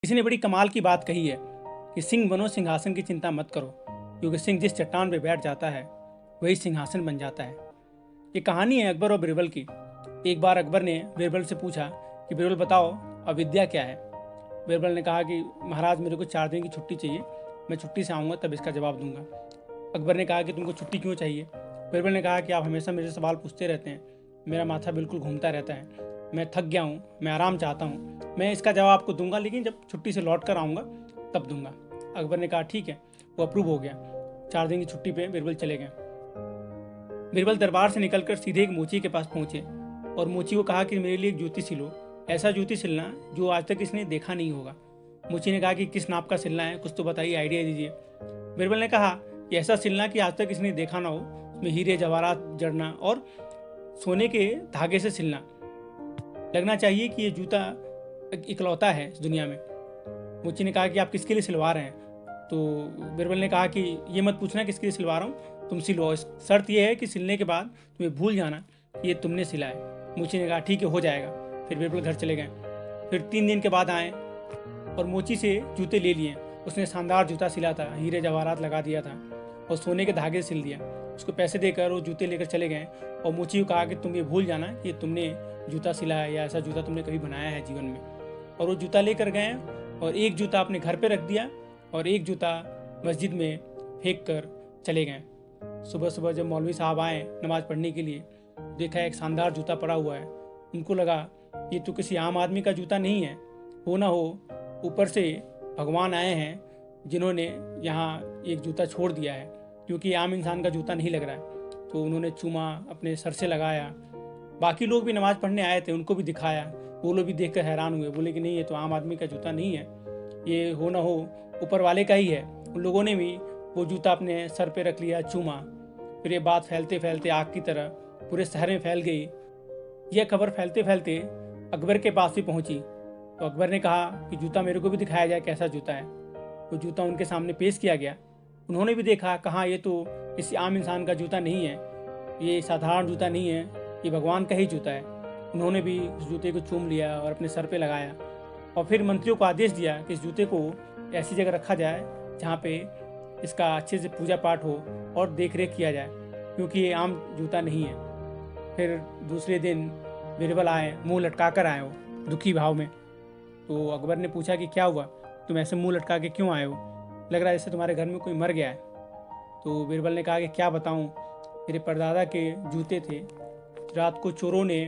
किसी ने बड़ी कमाल की बात कही है कि सिंह बनो, सिंहासन की चिंता मत करो, क्योंकि सिंह जिस चट्टान पर बैठ जाता है वही सिंहासन बन जाता है। ये कहानी है अकबर और बीरबल की। एक बार अकबर ने बीरबल से पूछा कि बीरबल बताओ, अविद्या क्या है। बीरबल ने कहा कि महाराज मेरे को 4 दिन की छुट्टी चाहिए, मैं छुट्टी से आऊँगा तब इसका जवाब दूंगा। अकबर ने कहा कि तुमको छुट्टी क्यों चाहिए। बीरबल ने कहा कि आप हमेशा मेरे सवाल पूछते रहते हैं, मेरा माथा बिल्कुल घूमता रहता है, मैं थक गया हूँ, मैं आराम चाहता हूँ। मैं इसका जवाब आपको दूंगा, लेकिन जब छुट्टी से लौट कर आऊँगा तब दूंगा। अकबर ने कहा ठीक है, वो अप्रूव हो गया। 4 दिन की छुट्टी पे बीरबल चले गए। बीरबल दरबार से निकलकर सीधे एक मोची के पास पहुंचे और मोची को कहा कि मेरे लिए एक जूती सिलो, ऐसा जूती सिलना जो आज तक इसने देखा नहीं होगा। मोची ने कहा कि किस नाप का सिलना है, कुछ तो बताइए, आइडिया दीजिए। बीरबल ने कहा कि ऐसा सिलना कि आज तक इसने देखा ना हो, उसमें हीरे जवाहरात जड़ना और सोने के धागे से सिलना, लगना चाहिए कि ये जूता इकलौता है इस दुनिया में। मोची ने कहा कि आप किसके लिए सिलवा रहे हैं। तो बीरबल ने कहा कि ये मत पूछना किसके लिए सिलवा रहा हूँ, तुम सिलवाओ, शर्त यह है कि सिलने के बाद तुम्हें भूल जाना कि ये तुमने सिला है। मोची ने कहा ठीक है, हो जाएगा। फिर बीरबल घर चले गए। फिर 3 दिन के बाद आए और मोची से जूते ले लिए। उसने शानदार जूता सिला था, हीरे जवाहरात लगा दिया था और सोने के धागे से सिल दिया। उसको पैसे देकर वो जूते लेकर चले गए और मोची को कहा कि तुम ये भूल जाना कि तुमने जूता सिला है या ऐसा जूता तुमने कभी बनाया है जीवन में। और वो जूता लेकर गए और एक जूता अपने घर पे रख दिया और एक जूता मस्जिद में फेंक कर चले गए। सुबह सुबह जब मौलवी साहब आए नमाज पढ़ने के लिए, देखा एक शानदार जूता पड़ा हुआ है। उनको लगा ये तो किसी आम आदमी का जूता नहीं है, हो ना हो ऊपर से भगवान आए हैं जिन्होंने यहाँ एक जूता छोड़ दिया है, क्योंकि आम इंसान का जूता नहीं लग रहा है। तो उन्होंने चूमा, अपने सर से लगाया। बाकी लोग भी नमाज पढ़ने आए थे, उनको भी दिखाया। वो लोग भी देखकर हैरान हुए, बोले कि नहीं ये तो आम आदमी का जूता नहीं है, ये हो ना हो ऊपर वाले का ही है। उन लोगों ने भी वो जूता अपने सर पे रख लिया, चूमा। फिर ये बात फैलते फैलते आग की तरह पूरे शहर में फैल गई। यह खबर फैलते फैलते अकबर के पास भी पहुंची। तो अकबर ने कहा कि जूता मेरे को भी दिखाया जाए, कैसा जूता है। वो जूता उनके सामने पेश किया गया। उन्होंने भी देखा, कहा ये तो किसी आम इंसान का जूता नहीं है, ये साधारण जूता नहीं है, ये भगवान का ही जूता है। उन्होंने भी उस जूते को चूम लिया और अपने सर पे लगाया और फिर मंत्रियों को आदेश दिया कि इस जूते को ऐसी जगह रखा जाए जहाँ पे इसका अच्छे से पूजा पाठ हो और देख रेख किया जाए, क्योंकि ये आम जूता नहीं है। फिर दूसरे दिन बीरबल आए, मुंह लटका कर आए हो दुखी भाव में। तो अकबर ने पूछा कि क्या हुआ, तुम ऐसे मुंह लटका के क्यों आए हो, लग रहा है जैसे तुम्हारे घर में कोई मर गया है। तो बीरबल ने कहा कि क्या बताऊं, मेरे परदादा के जूते थे, रात को चोरों ने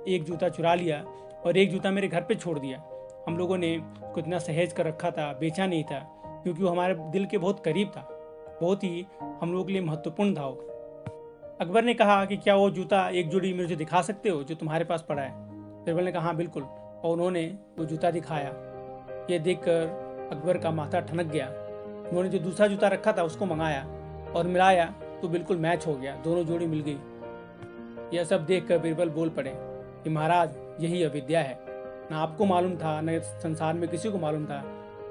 एक जूता चुरा लिया और एक जूता मेरे घर पे छोड़ दिया। हम लोगों ने उसको इतना सहेज कर रखा था, बेचा नहीं था, क्योंकि वो हमारे दिल के बहुत करीब था, बहुत ही हम लोगों के लिए महत्वपूर्ण था वो। अकबर ने कहा कि क्या वो जूता एक जोड़ी मुझे दिखा सकते हो जो तुम्हारे पास पड़ा है। बीरबल ने कहा हाँ बिल्कुल, और उन्होंने वो जूता दिखाया। ये देखकर अकबर का माथा ठनक गया। उन्होंने जो दूसरा जूता रखा था उसको मंगाया और मिलाया तो बिल्कुल मैच हो गया, दोनों जोड़ी मिल गई। यह सब देखकर बीरबल बोल पड़े कि महाराज यही अविद्या है, ना आपको मालूम था न संसार में किसी को मालूम था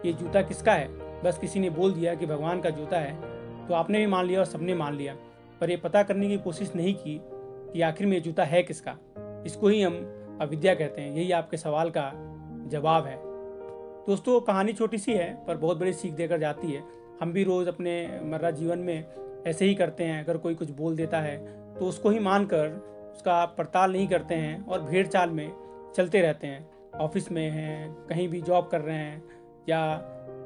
ये जूता किसका है। बस किसी ने बोल दिया कि भगवान का जूता है, तो आपने भी मान लिया और सबने मान लिया, पर ये पता करने की कोशिश नहीं की कि आखिर में ये जूता है किसका। इसको ही हम अविद्या कहते हैं। यही आपके सवाल का जवाब है। दोस्तों, कहानी छोटी सी है पर बहुत बड़ी सीख देकर जाती है। हम भी रोज़ अपने मर्रा जीवन में ऐसे ही करते हैं। अगर कोई कुछ बोल देता है तो उसको ही मानकर उसका पड़ताल नहीं करते हैं और भेड़ चाल में चलते रहते हैं। ऑफिस में हैं, कहीं भी जॉब कर रहे हैं या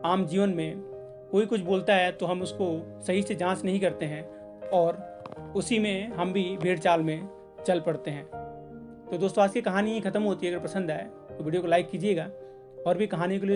आम जीवन में कोई कुछ बोलता है तो हम उसको सही से जांच नहीं करते हैं और उसी में हम भी भेड़ चाल में चल पड़ते हैं। तो दोस्तों, आज की कहानी खत्म होती है। अगर पसंद आए तो वीडियो को लाइक कीजिएगा और भी कहानी के लिए